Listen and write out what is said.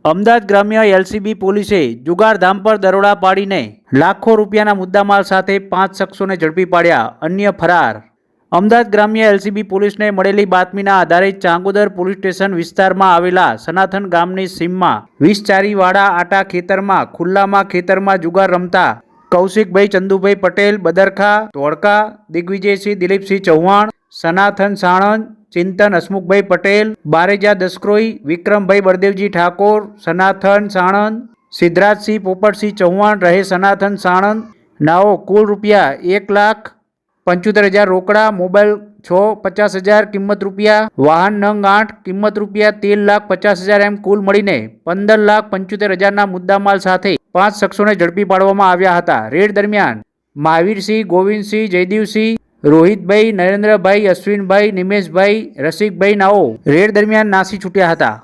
અમદાવાદ ગ્રામ્ય એલસીબી પોલીસે જુગારધામ પર દરોડા પાડીને લાખો રૂપિયાના મુદ્દામાલ સાથે 5 શખ્સોને ઝડપી પાડ્યા, અન્ય ફરાર। અમદાવાદ ગ્રામ્ય એલસીબી પોલીસને મળેલી બાતમીના આધારે ચાંગોદર પોલીસ સ્ટેશન વિસ્તારમાં આવેલા સનાથન ગામની સીમમાં 20 ચારીવાળા આટા ખેતરમાં ખુલ્લામાં ખેતરમાં જુગાર રમતા કૌશિકભાઈ ચંદુભાઈ પટેલ બદરખા ધોળકા, દિગ્વિજયસિંહ દિલીપસિંહ ચૌહાણ, સનાથન સાણંદ, ચિંતન હસમુખભાઈ પટેલ, બારેજા દસક્રોઈ, વિક્રમભાઈ બળદેવજી ઠાકોર સનાથન સાણંદ, સિદ્ધરાજસિંહ પોપટસિંહ ચૌહાણ રહે સનાથન સાણંદ નાઓ કુલ રૂપિયા 1,75,000 રોકડા, મોબાઈલ 6,50,000 કિંમત રૂપિયા, વાહન નંગ 8 કિંમત રૂપિયા 13,50,000 એમ કુલ મળીને 15,75,000ના મુદ્દામાલ સાથે 5 શખ્સોને ઝડપી પાડવામાં આવ્યા હતા। રેડ દરમિયાન મહાવીરસિંહ, ગોવિંદસિંહ, જયદેવસિંહ, રોહિતભાઈ, નરેન્દ્રભાઈ, અશ્વિનભાઈ, નિમેશભાઈ, રસિકભાઈ નાઓ રેડ દરમિયાન નાસી છૂટ્યા હતા।